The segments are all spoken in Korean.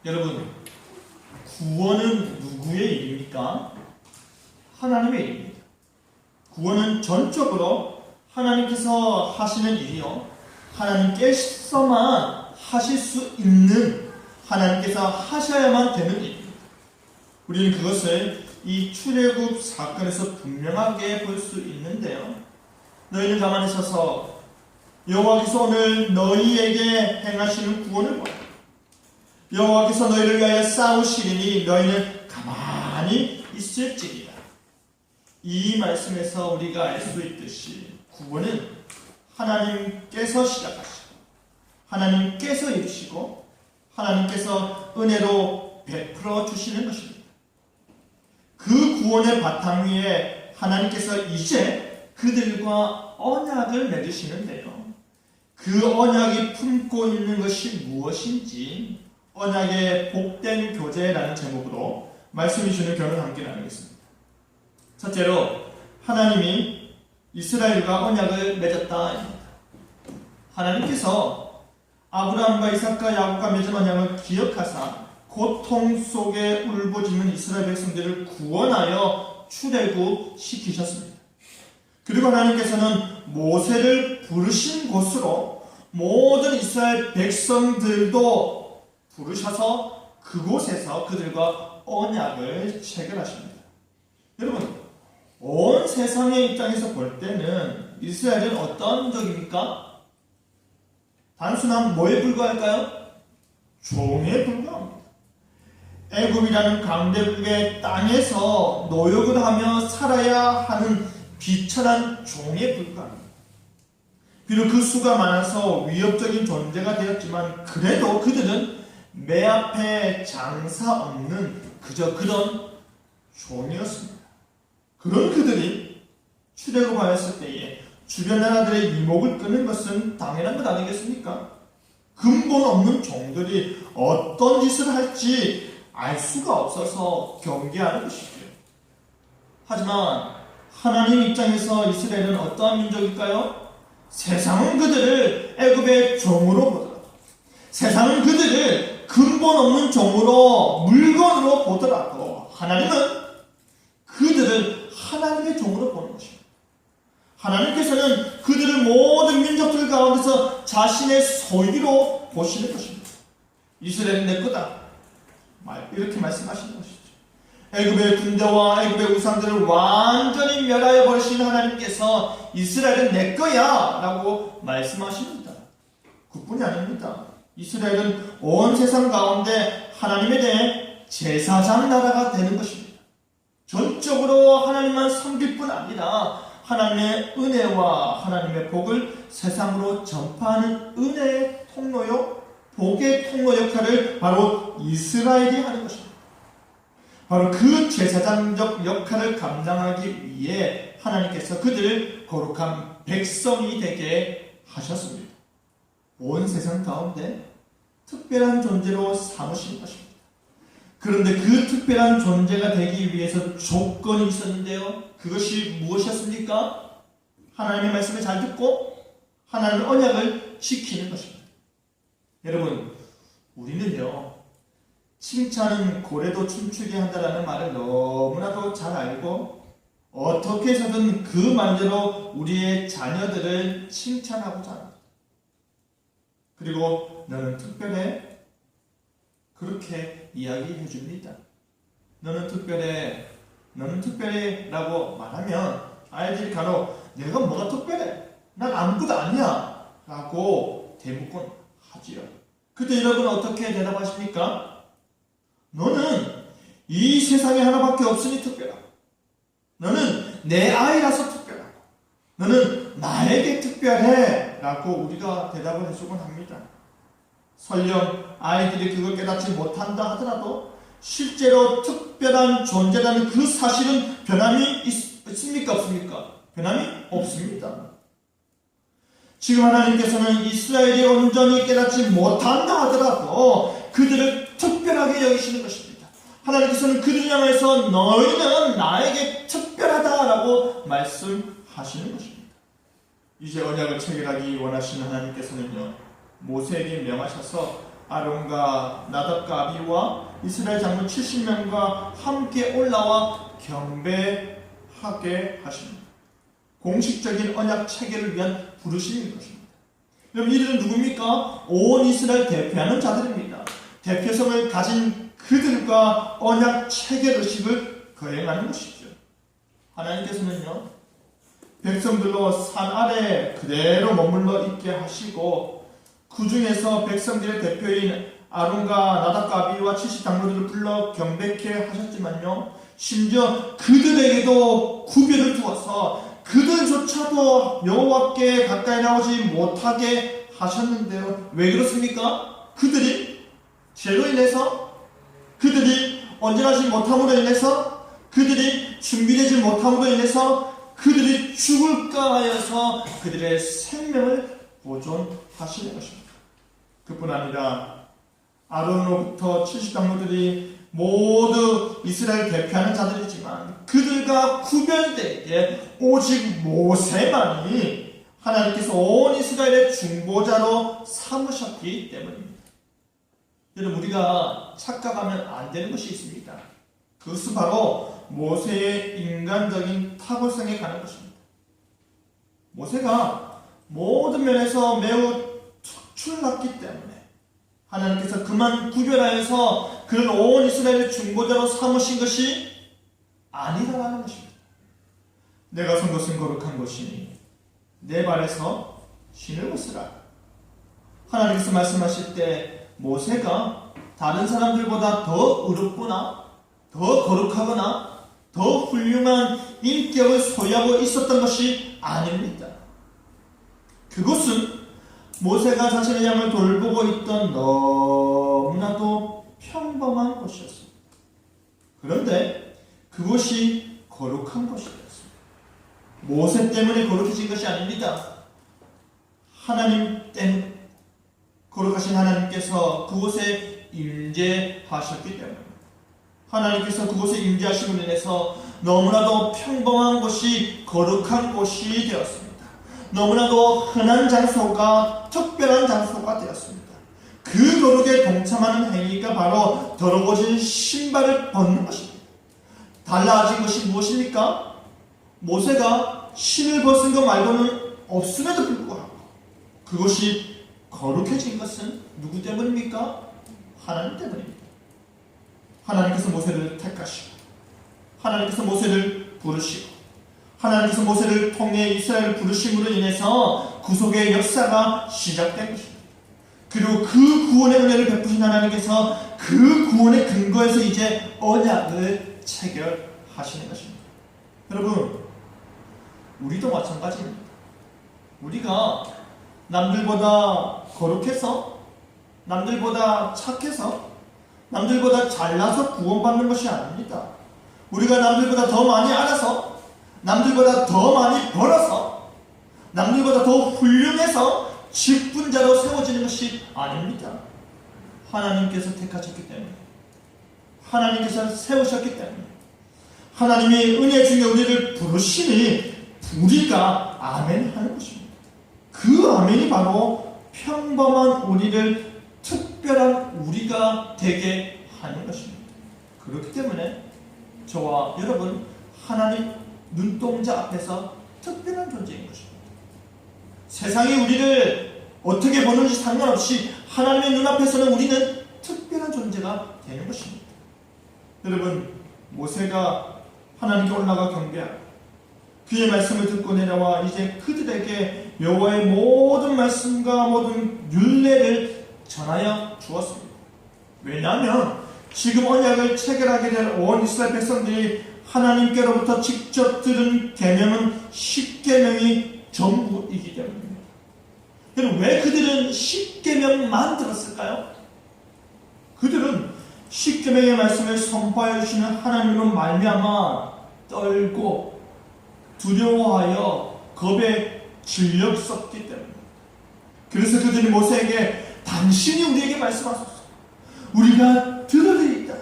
여러분, 구원은 누구의 일입니까? 하나님의 일입니다. 구원은 전적으로 하나님께서 하시는 일이요, 하나님께서만 하실 수 있는, 하나님께서 하셔야만 되는 일입니다. 우리는 그것을 이 출애굽 사건에서 분명하게 볼 수 있는데요. 너희는 가만히 서서 여호와께서 오늘 너희에게 행하시는 구원을 보라. 여호와께서 너희를 위하여 싸우시리니 너희는 가만히 있을지니라. 이 말씀에서 우리가 알 수 있듯이 구원은 하나님께서 시작하시고 하나님께서 이루시고 하나님께서 은혜로 베풀어 주시는 것입니다. 그 구원의 바탕 위에 하나님께서 이제 그들과 언약을 맺으시는데요. 그 언약이 품고 있는 것이 무엇인지 언약의 복된 교제라는 제목으로 말씀이 주는 결론 함께 나누겠습니다. 첫째로, 하나님이 이스라엘과 언약을 맺었다. 하나님께서 아브라함과 이삭과 야곱과 맺은 언약을 기억하사 고통 속에 울부짖는 이스라엘 백성들을 구원하여 출애굽시키셨습니다. 그리고 하나님께서는 모세를 부르신 곳으로 모든 이스라엘 백성들도 부르셔서 그곳에서 그들과 언약을 체결하십니다. 여러분, 온 세상의 입장에서 볼 때는 이스라엘은 어떤 적입니까? 단순한 뭐에 불과할까요? 종에 불과합니다. 애굽이라는 강대국의 땅에서 노역을 하며 살아야 하는 비천한 종에 불과합니다. 비록 그 수가 많아서 위협적인 존재가 되었지만 그래도 그들은 매 앞에 장사 없는 그저 그런 종이었습니다. 그런 그들이 출애굽하였을 때에 주변 나라들의 이목을 끄는 것은 당연한 것 아니겠습니까? 근본 없는 종들이 어떤 짓을 할지 알 수가 없어서 경계하는 것이죠. 하지만 하나님 입장에서 이스라엘은 어떠한 민족일까요? 세상은 그들을 애굽의 종으로 보더라도, 세상은 그들을 근본 없는 종으로, 물건으로 보더라도 하나님은 그들을 하나님의 종으로 보는 것입니다. 하나님께서는 그들을 모든 민족들 가운데서 자신의 소유로 보시는 것입니다. 이스라엘은 내 거다, 이렇게 말씀하시는 것이죠. 애굽의 군대와 애굽의 우상들을 완전히 멸하여 버리신 하나님께서 이스라엘은 내 거야 라고 말씀하십니다. 그뿐이 아닙니다. 이스라엘은 온 세상 가운데 하나님에 대해 제사장 나라가 되는 것입니다. 전적으로 하나님만 섬길 뿐 아니라 하나님의 은혜와 하나님의 복을 세상으로 전파하는 은혜의 통로요, 복의 통로 역할을 바로 이스라엘이 하는 것입니다. 바로 그 제사장적 역할을 감당하기 위해 하나님께서 그들을 거룩한 백성이 되게 하셨습니다. 온 세상 가운데 특별한 존재로 삼으신 것입니다. 그런데 그 특별한 존재가 되기 위해서 조건이 있었는데요. 그것이 무엇이었습니까? 하나님의 말씀을 잘 듣고 하나님의 언약을 지키는 것입니다. 여러분, 우리는요, 칭찬은 고래도 춤추게 한다라는 말을 너무나도 잘 알고 어떻게 해서든 그 말대로 우리의 자녀들을 칭찬하고자 합니다. 그리고 너는 특별해, 그렇게 이야기해 줍니다. 너는 특별해, 너는 특별해 라고 말하면 아이들이 간혹 내가 뭐가 특별해, 난 아무것도 아니야 라고 대묻곤 하지요. 그때 여러분 어떻게 대답하십니까? 너는 이 세상에 하나밖에 없으니 특별하고, 너는 내 아이라서 특별하고, 너는 나에게 특별해 라고 우리가 대답을 해주곤 합니다. 설령 아이들이 그걸 깨닫지 못한다 하더라도 실제로 특별한 존재라는 그 사실은 변함이 있습니까? 없습니까? 변함이 없습니다. 지금 하나님께서는 이스라엘이 온전히 깨닫지 못한다 하더라도 그들을 특별하게 여기시는 것입니다. 하나님께서는 그들을 향해서 너희는 나에게 특별하다라고 말씀하시는 것입니다. 이제 언약을 체결하기 원하시는 하나님께서는요, 모세에게 명하셔서 아론과 나답과 아비후와 이스라엘 장로 70명과 함께 올라와 경배하게 하십니다. 공식적인 언약 체계를 위한 부르심인 것입니다. 여러분, 이들은 누굽니까? 온 이스라엘 대표하는 자들입니다. 대표성을 가진 그들과 언약 체계 의식을 거행하는 것이죠. 하나님께서는요, 백성들로 산 아래 그대로 머물러 있게 하시고 그 중에서 백성들의 대표인 아론과 나답과 아비와 70 장로들을 불러 경배케 하셨지만요, 심지어 그들에게도 구별을 두어서 그들조차도 여호와께 가까이 나오지 못하게 하셨는데요. 왜 그렇습니까? 그들이 죄로 인해서, 그들이 온전하지 못함으로 인해서, 그들이 준비되지 못함으로 인해서, 그들이 죽을까 하여서 그들의 생명을 보존하시는 것입니다. 그뿐 아니라 아론으로부터 70 장로들이 모두 이스라엘 대표하는 자들이지만 그들과 구별되게 오직 모세만이 하나님께서 온 이스라엘의 중보자로 삼으셨기 때문입니다. 여러분, 우리가 착각하면 안 되는 것이 있습니다. 그것은 바로 모세의 인간적인 탁월성에 관한 것입니다. 모세가 모든 면에서 매우 특출났기 때문에 하나님께서 그만 구별하여서 그를 온 이스라엘의 중보자로 삼으신 것이 아니라는 것입니다. 내가 선 것은 거룩한 것이니 내 발에서 신을 벗으라. 하나님께서 말씀하실 때 모세가 다른 사람들보다 더 의롭거나 더 거룩하거나 더 훌륭한 인격을 소유하고 있었던 것이 아닙니다. 그것은 모세가 자신의 양을 돌보고 있던 너무나도 평범한 것이었습니다. 그런데 그것이 거룩한 것이었습니다. 모세 때문에 거룩해진 것이 아닙니다. 하나님 때문에, 거룩하신 하나님께서 그곳에 임재하셨기 때문입니다. 하나님께서 그곳에 임재하심으로 인해서 너무나도 평범한 곳이 거룩한 곳이 되었습니다. 너무나도 흔한 장소가 특별한 장소가 되었습니다. 그 거룩에 동참하는 행위가 바로 더러워진 신발을 벗는 것입니다. 달라진 것이 무엇입니까? 모세가 신을 벗은 것 말고는 없음에도 불구하고 그것이 거룩해진 것은 누구 때문입니까? 하나님 때문입니다. 하나님께서 모세를 택하시고 하나님께서 모세를 부르시고 하나님께서 모세를 통해 이스라엘을 부르심으로 인해서 구속의 역사가 시작된 것입니다. 그리고 그 구원의 은혜를 베푸신 하나님께서 그 구원의 근거에서 이제 언약을 체결하시는 것입니다. 여러분, 우리도 마찬가지입니다. 우리가 남들보다 거룩해서, 남들보다 착해서, 남들보다 잘나서 구원받는 것이 아닙니다. 우리가 남들보다 더 많이 알아서, 남들보다 더 많이 벌어서, 남들보다 더 훌륭해서 직분자로 세워지는 것이 아닙니다. 하나님께서 택하셨기 때문에, 하나님께서 세우셨기 때문에, 하나님이 은혜 중에 우리를 부르시니 우리가 아멘 하는 것입니다. 그 아멘이 바로 평범한 우리를 특별한 우리가 되게 하는 것입니다. 그렇기 때문에 저와 여러분, 하나님 눈동자 앞에서 특별한 존재인 것입니다. 세상이 우리를 어떻게 보는지 상관없이 하나님의 눈앞에서는 우리는 특별한 존재가 되는 것입니다. 여러분, 모세가 하나님께 올라가 경배하고 그의 말씀을 듣고 내려와 이제 그들에게 여호와의 모든 말씀과 모든 율례를 전하여 주었습니다. 왜냐하면 지금 언약을 체결하게 될 온 이스라엘 백성들이 하나님께로부터 직접 들은 계명은 10계명이 전부이기 때문입니다. 여러분, 왜 그들은 10계명만 들었을까요? 그들은 10계명의 말씀을 선포하여 주시는 하나님으로 말미암아 떨고 두려워하여 겁에 질렸었기 때문입니다. 그래서 그들이 모세에게 당신이 우리에게 말씀하소서. 우리가 들으리이다.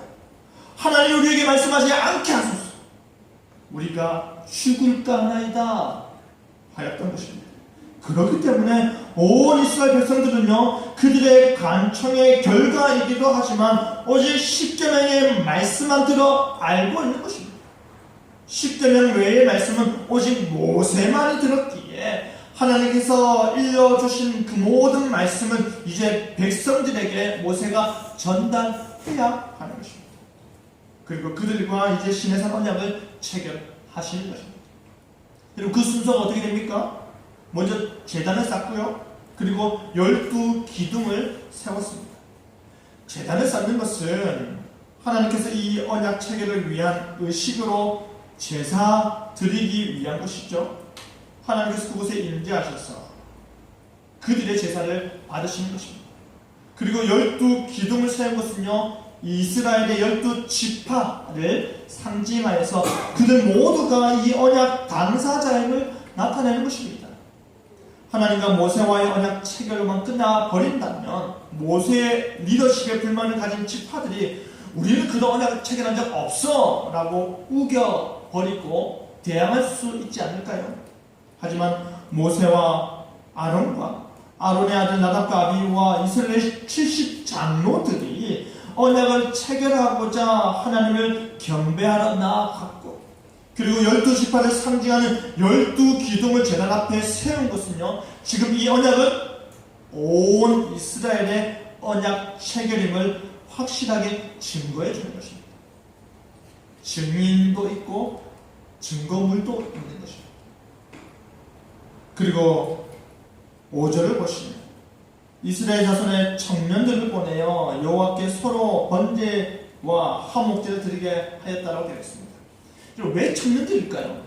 하나님 우리에게 말씀하지 않게 하소서. 우리가 죽을까 하나이다 하였던 것입니다. 그렇기 때문에 온 이스라엘 백성들은요, 그들의 간청의 결과이기도 하지만 오직 십계명의 말씀만 들어 알고 있는 것입니다. 십계명 외의 말씀은 오직 모세만이 들었기에 하나님께서 일러주신 그 모든 말씀은 이제 백성들에게 모세가 전달해야 하는 것입니다. 그리고 그들과 이제 시내산 언약을 체결하시는 것입니다. 그리고 그 순서가 어떻게 됩니까? 먼저 제단을 쌓고요, 그리고 12기둥을 세웠습니다. 제단을 쌓는 것은 하나님께서 이 언약 체결을 위한 의식으로 제사 드리기 위한 것이죠. 하나님께서 그곳에 임재하셔서 그들의 제사를 받으시는 것입니다. 그리고 12기둥을 세운 것은요, 이스라엘의 12지파를 상징하여서 그들 모두가 이 언약 당사자임을 나타내는 것입니다. 하나님과 모세와의 언약 체결만 끝나버린다면 모세의 리더십에 불만을 가진 지파들이 우리는 그런 언약을 체결한 적 없어 라고 우겨버리고 대항할 수 있지 않을까요? 하지만 모세와 아론과 아론의 아들 나답과 아비후와 이스라엘 70장로들이 언약을 체결하고자 하나님을 경배하러 나아갔고, 그리고 12지파를 상징하는 12기둥을 제단 앞에 세운 것은요, 지금 이 언약은 온 이스라엘의 언약 체결임을 확실하게 증거해 주는 것입니다. 증인도 있고 증거물도 있는 것입니다. 그리고 5절을 보시면 이스라엘 자손의 청년들을 보내어 여호와께 서로 번제와 화목제를 드리게 하였다라고 되어 있습니다. 왜 청년들일까요?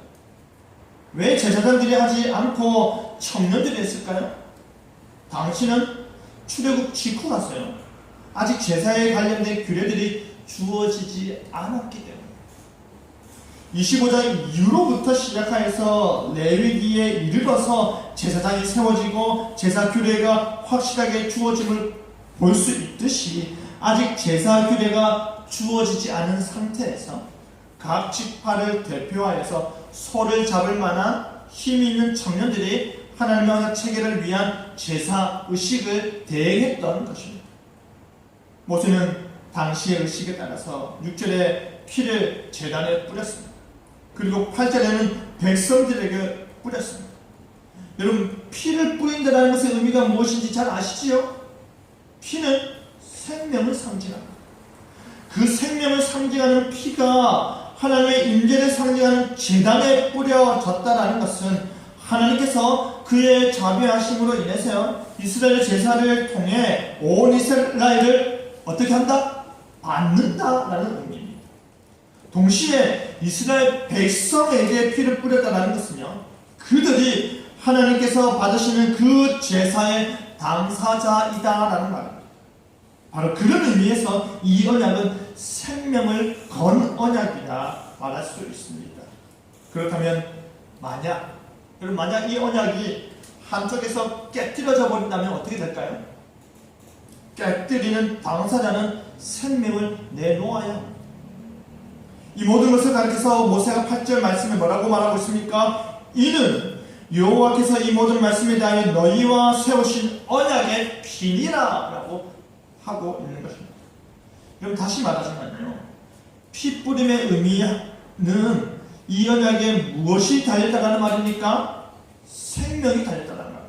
왜 제사장들이 하지 않고 청년들이 했을까요? 당시는 출애굽 직후라서요, 아직 제사에 관련된 규례들이 주어지지 않았기 때문에 25장 이후로부터 시작하여서 레위기에 이르러서 제사장이 세워지고 제사 규례가 확실하게 주어짐을 볼 수 있듯이 아직 제사 규례가 주어지지 않은 상태에서 각 지파를 대표하여서 소를 잡을 만한 힘이 있는 청년들이 하나님의 언약 체계를 위한 제사 의식을 대행했던 것입니다. 모세는 당시의 의식에 따라서 6절에 피를 제단에 뿌렸습니다. 그리고 8절에는 백성들에게 뿌렸습니다. 여러분, 피를 뿌린다는 것의 의미가 무엇인지 잘 아시지요? 피는 생명을 상징합니다. 그 생명을 상징하는 피가 하나님의 임재를 상징하는 제단에 뿌려졌다는 것은 하나님께서 그의 자비하심으로 인해서 이스라엘의 제사를 통해 온 이스라엘을 어떻게 한다? 받는다라는 의미입니다. 동시에 이스라엘 백성에게 피를 뿌렸다는 것은요, 그들이 하나님께서 받으시는 그 제사의 당사자이다라는 말입니다. 바로 그런 의미에서 이 언약은 생명을 건 언약이라 말할 수 있습니다. 그렇다면 만약 이 언약이 한쪽에서 깨뜨려져 버린다면 어떻게 될까요? 깨뜨리는 당사자는 생명을 내놓아야 합니다. 이 모든 것을 가리켜서 모세가 8절 말씀에 뭐라고 말하고 있습니까? 이는 여호와께서 이 모든 말씀에 대하여 너희와 세우신 언약의 피니라 라고 하고 있는 것입니다. 여러분, 다시 말하자면요, 피 뿌림의 의미는 이 언약에 무엇이 달렸다는 말입니까? 생명이 달렸다는 말입니다.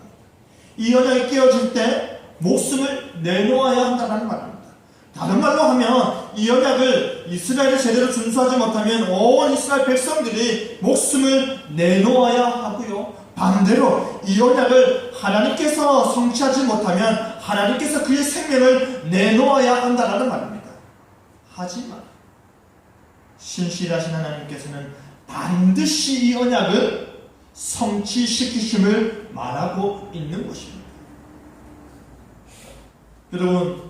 이 언약이 깨어질 때 목숨을 내놓아야 한다는 말입니다. 다른 말로 하면 이 언약을 이스라엘이 제대로 준수하지 못하면 온 이스라엘 백성들이 목숨을 내놓아야 하고요, 반대로 이 언약을 하나님께서 성취하지 못하면 하나님께서 그의 생명을 내놓아야 한다는 말입니다. 하지만 신실하신 하나님께서는 반드시 이 언약을 성취시키심을 말하고 있는 것입니다. 여러분,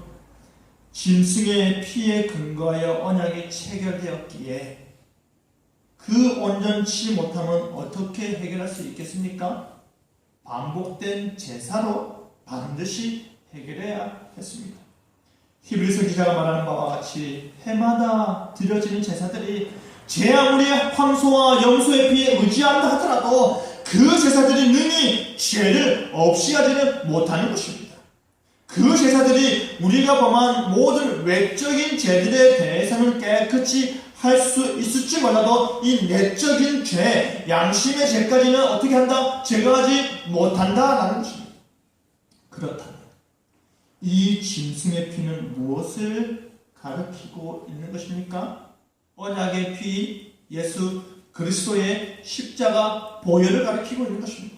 짐승의 피에 근거하여 언약이 체결되었기에 그 온전치 못함은 어떻게 해결할 수 있겠습니까? 반복된 제사로 반드시 해결해야 했습니다. 히브리서 기자가 말하는 바와 같이 해마다 드려지는 제사들이 제 아무리 황소와 염소의 피에 의지한다 하더라도 그 제사들이 능히 죄를 없이 하지는 못하는 것입니다. 그 제사들이 우리가 범한 모든 외적인 죄들에 대해서는 깨끗이 할 수 있을지 몰라도 이 내적인 죄, 양심의 죄까지는 어떻게 한다? 제거하지 못한다라는 것입니다. 그렇다면 이 짐승의 피는 무엇을 가리키고 있는 것입니까? 언약의 피, 예수 그리스도의 십자가 보혈을 가리키고 있는 것입니다.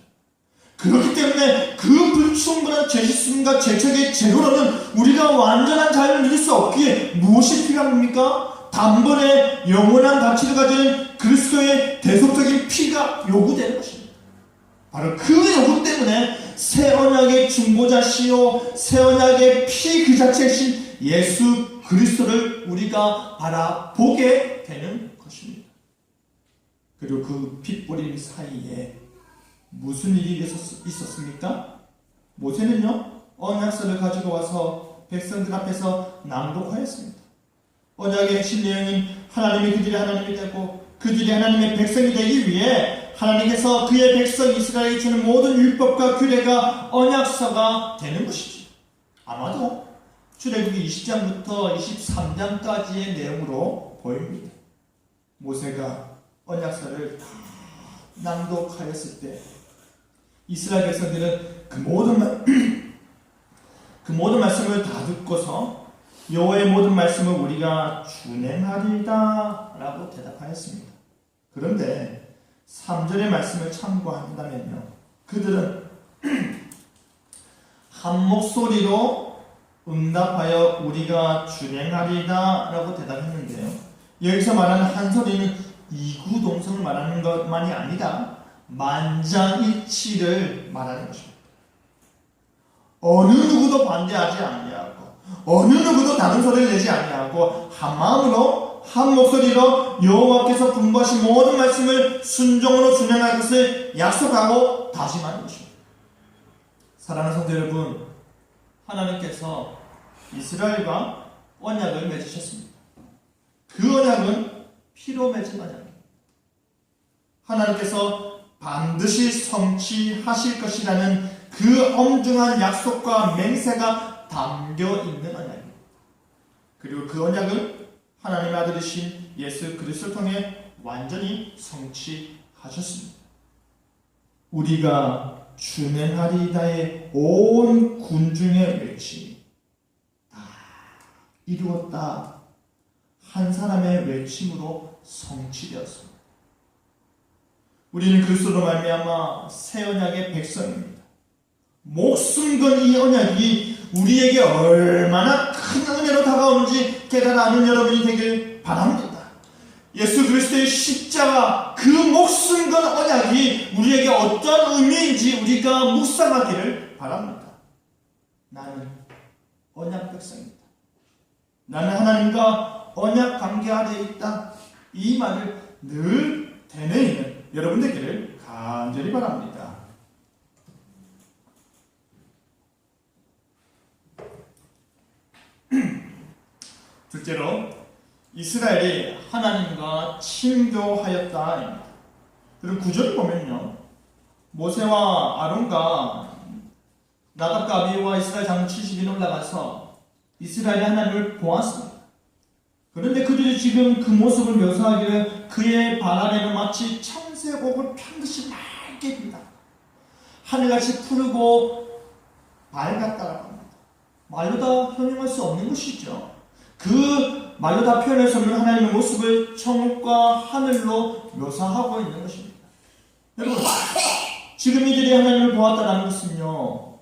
그렇기 때문에 그 불충분한 죄짓음과 죄책의 제거로는 우리가 완전한 자유를 누릴 수 없기에 무엇이 필요합니까? 단번에 영원한 가치를 가진 그리스도의 대속적인 피가 요구되는 것입니다. 바로 그 요구 때문에 새 언약의 중보자시요 새 언약의 피 그 자체이신 예수 그리스도를 우리가 바라보게 되는 것입니다. 그리고 그 핏뿌림 사이에 무슨 일이 있었습니까? 모세는요 언약서를 가지고 와서 백성들 앞에서 낭독하였습니다. 언약의 핵심 내용인 하나님이 그들의 하나님이 되고 그들이 하나님의 백성이 되기 위해 하나님께서 그의 백성 이스라엘에게 주는 모든 율법과 규례가 언약서가 되는 것이지. 아마도 출애굽기 20장부터 23장까지의 내용으로 보입니다. 모세가 언약서를 다 낭독하였을 때 이스라엘 백성들은 그 모든 말씀을 다 듣고서 여호와의 모든 말씀을 우리가 준행하리이다 라고 대답하였습니다. 그런데 3절의 말씀을 참고한다면요 그들은 한 목소리로 응답하여 우리가 준행하리이다 라고 대답했는데요, 여기서 말하는 한 소리는 이구동성을 말하는 것만이 아니라 만장일치를 말하는 것입니다. 어느 누구도 반대하지 아니하고 어느 누구도 다른 소리를 내지 아니하고 한 마음으로 한 목소리로 여호와께서 분부하신 모든 말씀을 순종으로 준행할 것을 약속하고 다짐하는 것입니다. 사랑하는 성도 여러분, 하나님께서 이스라엘과 언약을 맺으셨습니다. 그 언약은 피로 맺은 언약입니다. 하나님께서 반드시 성취하실 것이라는 그 엄중한 약속과 맹세가 담겨 있는 언약입니다. 그리고 그 언약을 하나님의 아들이신 예수 그리스도를 통해 완전히 성취하셨습니다. 우리가 준행하리이다의 온 군중의 외침이 다 이루었다 한 사람의 외침으로 성취되었습니다. 우리는 그리스도로 말미암아 새 언약의 백성입니다. 목숨 건 이 언약이 우리에게 얼마나 큰 은혜로 다가오는지 깨달아 아는 여러분이 되길 바랍니다. 예수 그리스도의 십자가 그 목숨 건 언약이 우리에게 어떤 의미인지 우리가 묵상하기를 바랍니다. 나는 언약 백성입니다. 나는 하나님과 언약 관계 아래에 있다. 이 말을 늘 되뇌이는 여러분 되기를 간절히 바랍니다. 둘째로 이스라엘이 하나님과 친교하였다. 그리고 구절을 보면요, 모세와 아론과 나답과 아비후와 이스라엘 장로 70인이 올라가서 이스라엘의 하나님을 보았습니다. 그런데 그들이 지금 그 모습을 묘사하기를 그의 발 아래는 마치 청새곡을 편 듯이 맑게 빈다. 하늘같이 푸르고 밝았다라고 합니다. 말로 다 형용할 수 없는 것이죠. 그 말로 다 표현할 수 없는 하나님의 모습을 천국과 하늘로 묘사하고 있는 것입니다. 여러분, 지금 이들이 하나님을 보았다는 것은요,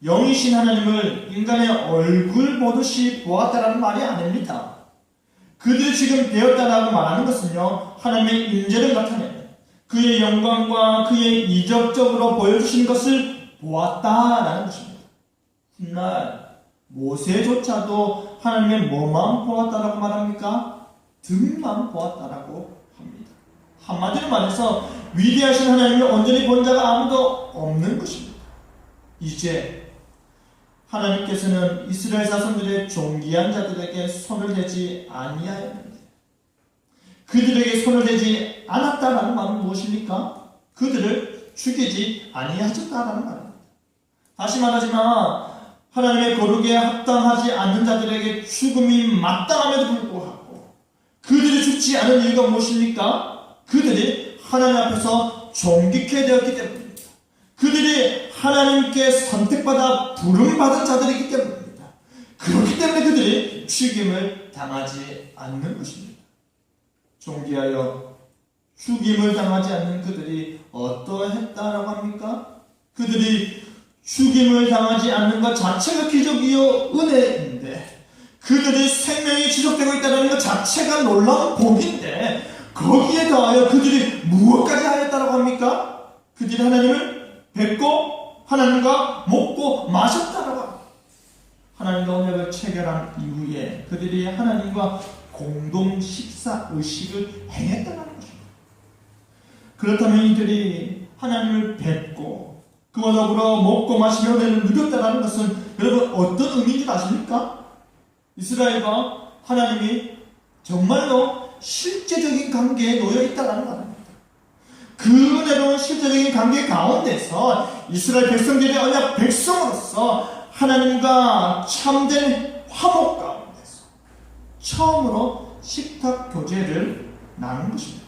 영이신 하나님을 인간의 얼굴 보듯이 보았다는 말이 아닙니다. 그들이 지금 배웠다라고 말하는 것은요, 하나님의 인재를 나타내는 그의 영광과 그의 이적적으로 보여주신 것을 보았다라는 것입니다. 훗날 모세조차도 하나님의 뭐만 보았다라고 말합니까? 등만 보았다라고 합니다. 한마디로 말해서 위대하신 하나님을 온전히 본 자가 아무도 없는 것입니다. 이제 하나님께서는 이스라엘 자손들의 존귀한 자들에게 손을 대지 아니하였는데, 그들에게 손을 대지 않았다라는 말은 무엇입니까? 그들을 죽이지 아니하셨다라는 말입니다. 다시 말하지만 하나님의 거룩에 합당하지 않는 자들에게 죽음이 마땅함에도 불구하고 그들이 죽지 않은 이유가 무엇입니까? 그들이 하나님 앞에서 존귀케 되었기 때문입니다. 그들이 하나님께 선택받아 부름받은 자들이기 때문입니다. 그렇기 때문에 그들이 죽임을 당하지 않는 것입니다. 존귀하여 죽임을 당하지 않는 그들이 어떠했다라고 합니까? 그들이 죽임을 당하지 않는 것 자체가 기적이요 은혜인데 그들이 생명이 지속되고 있다는 것 자체가 놀라운 복인데 거기에 더하여 그들이 무엇까지 하였다라고 합니까? 그들이 하나님을 뵙고 하나님과 먹고 마셨다라고 합니다. 하나님과 언약을 체결한 이후에 그들이 하나님과 공동 식사 의식을 행했다는 것입니다. 그렇다면 이들이 하나님을 뵙고 그와 더불어 먹고 마시며 은혜를 누렸다는 것은 여러분 어떤 의미인 줄 아십니까? 이스라엘과 하나님이 정말로 실제적인 관계에 놓여 있다는 말입니다. 그 은혜로운 실제적인 관계 가운데서 이스라엘 백성들의 언약 백성으로서 하나님과 참된 화목 가운데서 처음으로 식탁 교제를 나눈 것입니다.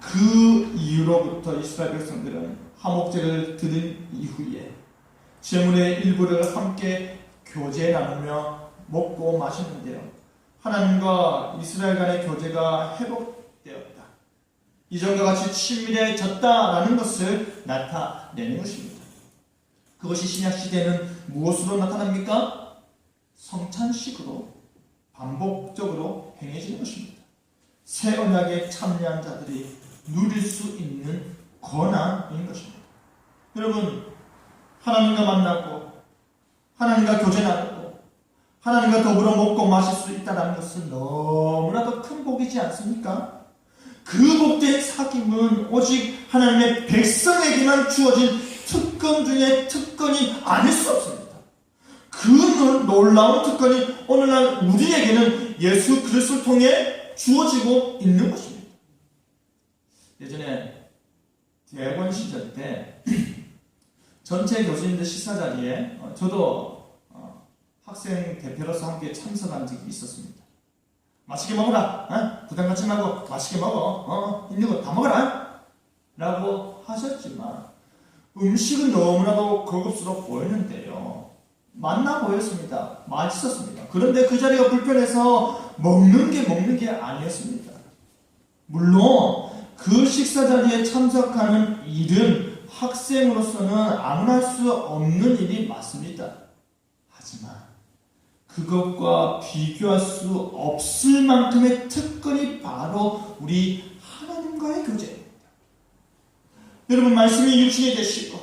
그 이후로부터 이스라엘 백성들은 화목제를 드린 이후에 제물의 일부를 함께 교제 나누며 먹고 마셨는데요. 하나님과 이스라엘 간의 교제가 회복되었다. 이전과 같이 친밀해졌다라는 것을 나타내는 것입니다. 그것이 신약시대는 무엇으로 나타납니까? 성찬식으로 반복적으로 행해지는 것입니다. 새 언약에 참여한 자들이 누릴 수 있는 권한인 것입니다. 여러분, 하나님과 만나고 하나님과 교제 나누고 하나님과 더불어 먹고 마실 수 있다는 것은 너무나도 큰 복이지 않습니까? 그 복된 사귐은 오직 하나님의 백성에게만 주어진 특권 중에 특권이 아닐 수 없습니다. 그 놀라운 특권이 오늘날 우리에게는 예수 그리스도를 통해 주어지고 있는 것입니다. 예전에 대학원 시절 때 전체 교수님들 식사 자리에 저도 학생 대표로서 함께 참석한 적이 있었습니다. 맛있게 먹어라. 부담 갖지 말고 맛있게 먹어. 있는 거 다 먹어라. 라고 하셨지만 음식은 너무나도 고급스러워 보였는데요. 맛나 보였습니다. 맛있었습니다. 그런데 그 자리가 불편해서 먹는 게 아니었습니다. 물론 그 식사 자리에 참석하는 일은 학생으로서는 아무나 할 수 없는 일이 맞습니다. 하지만 그것과 비교할 수 없을 만큼의 특권이 바로 우리 하나님과의 교제입니다. 여러분, 말씀이 육신이 되시고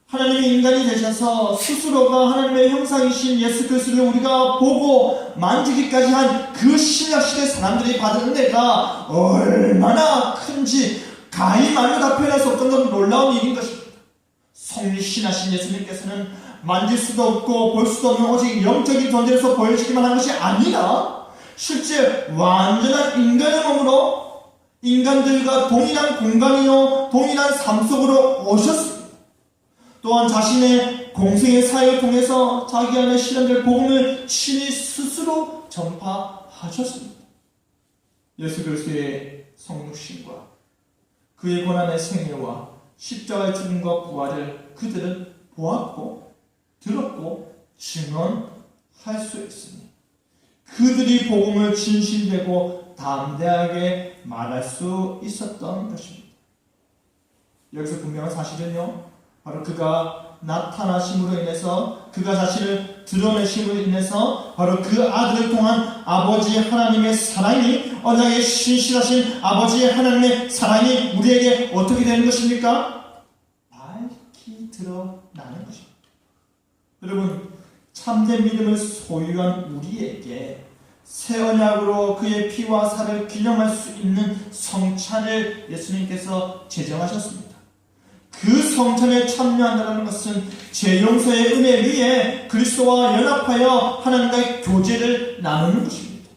하나님의 인간이 되셔서 스스로가 하나님의 형상이신 예수 그리스도를 우리가 보고 만지기까지 한 그 신약시대 사람들이 받은 은혜가 얼마나 큰지 가히 말로 다 표현할 수 없던 건 놀라운 일인 것입니다. 성육신하신 예수님께서는 만질 수도 없고 볼 수도 없는 오직 영적인 존재로서 보여지기만 한 것이 아니라 실제 완전한 인간의 몸으로 인간들과 동일한 공간이요 동일한 삶 속으로 오셨습니다. 또한 자신의 공생의 사역을 통해서 자기 안에 실현될 복음을 친히 스스로 전파하셨습니다. 예수 그리스도의 성육신과 그의 고난의 생애와 십자가의 죽음과 부활을 그들은 보았고 들었고 증언할 수 있으니 그들이 복음을 진실되고 담대하게 말할 수 있었던 것입니다. 여기서 분명한 사실은요, 바로 그가 나타나심으로 인해서 그가 자신을 드러내심으로 인해서 바로 그 아들을 통한 아버지 하나님의 사랑이 언약의 신실하신 아버지 하나님의 사랑이 우리에게 어떻게 되는 것입니까? 밝히 드러나는 것입니다. 여러분, 참된 믿음을 소유한 우리에게 새 언약으로 그의 피와 살을 기념할 수 있는 성찬을 예수님께서 제정하셨습니다. 그 성찬에 참여한다는 것은 죄 용서의 은혜 위에 그리스도와 연합하여 하나님과의 교제를 나누는 것입니다.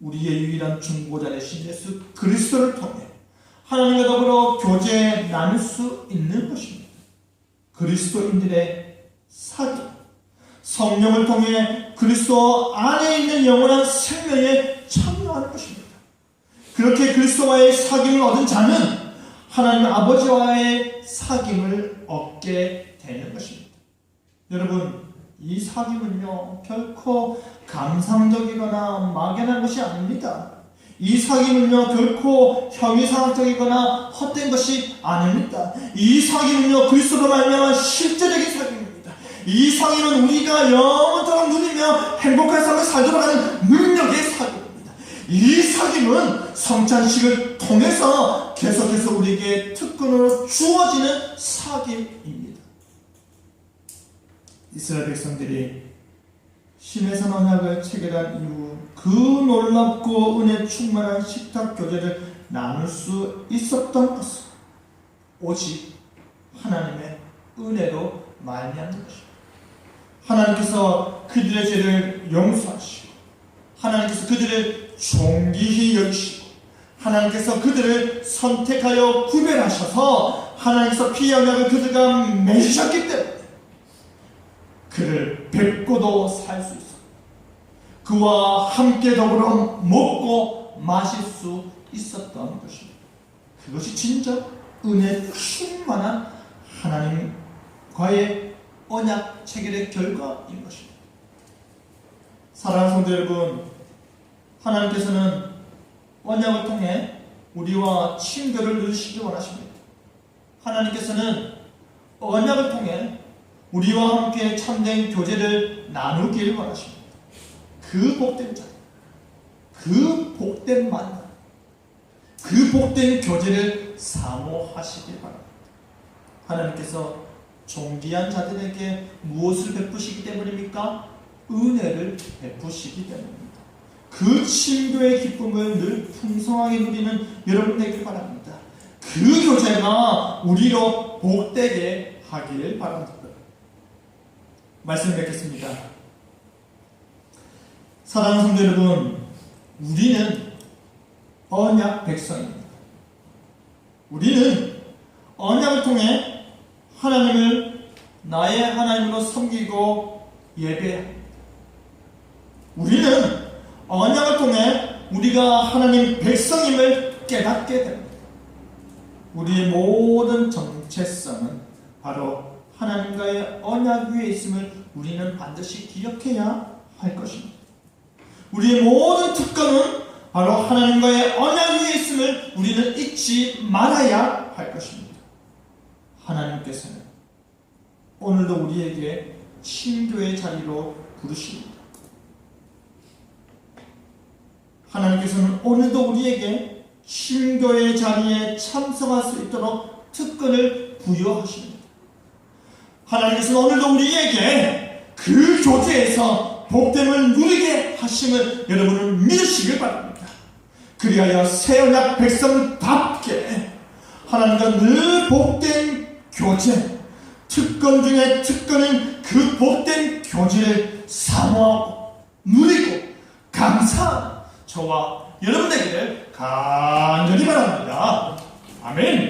우리의 유일한 중보자 되신 예수 그리스도를 통해 하나님과 더불어 교제 나눌 수 있는 것입니다. 그리스도인들의 사귐, 성령을 통해 그리스도 안에 있는 영원한 생명에 참여하는 것입니다. 그렇게 그리스도와의 사귐을 얻은 자는 하나님 아버지와의 사귐을 얻게 되는 것입니다. 여러분, 이 사귐은요 결코 감상적이거나 막연한 것이 아닙니다. 이 사귐은요 결코 형이상학적이거나 헛된 것이 아닙니다. 이 사귐은요 그리스도로 말미암아 실제적인 사귐입니다. 이 사귐은 우리가 영원토록 누리며 행복한 삶을 살도록 하는 능력의 사귐입니다. 이 사귐은 성찬식을 통해서 계속해서 우리에게 특권으로 주어지는 사귐입니다. 이스라엘 백성들이 신의 언약을 체결한 이후 그 놀랍고 은혜 충만한 식탁 교제를 나눌 수 있었던 것은 오직 하나님의 은혜로 말미암는 것입니다. 하나님께서 그들의 죄를 용서하시고 하나님께서 그들을 존귀히 여기시고 하나님께서 그들을 선택하여 구별하셔서 하나님께서 피의 언약을 그들과 맺으셨기 때문에 그를 뵙고도 살 수 있었고 그와 함께 더불어 먹고 마실 수 있었던 것입니다. 그것이 진짜 은혜 충만한 하나님과의 언약 체결의 결과인 것입니다. 사랑하는 성도 여러분, 하나님께서는 언약을 통해 우리와 친교를 누리시기 원하십니다. 하나님께서는 언약을 통해 우리와 함께 참된 교제를 나누길 원하십니다. 그 복된 자, 그 복된 만남, 그 복된 교제를 사모하시길 바랍니다. 하나님께서 존귀한 자들에게 무엇을 베푸시기 때문입니까? 은혜를 베푸시기 때문입니다. 그 친교의 기쁨을 늘 풍성하게 누리는 여러분 되길 바랍니다. 그 교제가 우리로 복되게 하길 바랍니다. 말씀 뵙겠습니다. 사랑하는 성도 여러분, 우리는 언약 백성입니다. 우리는 언약을 통해 하나님을 나의 하나님으로 섬기고 예배합니다. 우리는 언약을 통해 우리가 하나님 백성임을 깨닫게 됩니다. 우리의 모든 정체성은 바로 하나님과의 언약 위에 있음을 우리는 반드시 기억해야 할 것입니다. 우리의 모든 특권은 바로 하나님과의 언약 위에 있음을 우리는 잊지 말아야 할 것입니다. 하나님께서는 오늘도 우리에게 친교의 자리로 부르십니다. 하나님께서는 오늘도 우리에게 친교의 자리에 참석할 수 있도록 특권을 부여하십니다. 하나님께서는 오늘도 우리에게 그 교제에서 복됨을 누리게 하심을 여러분은 믿으시길 바랍니다. 그리하여 새 언약 백성답게 하나님과 늘 복된 교제, 특권 중에 특권인 그 복된 교제를 사모하고 누리고 감사하는 저와 여러분 되기를 간절히 바랍니다. 아멘.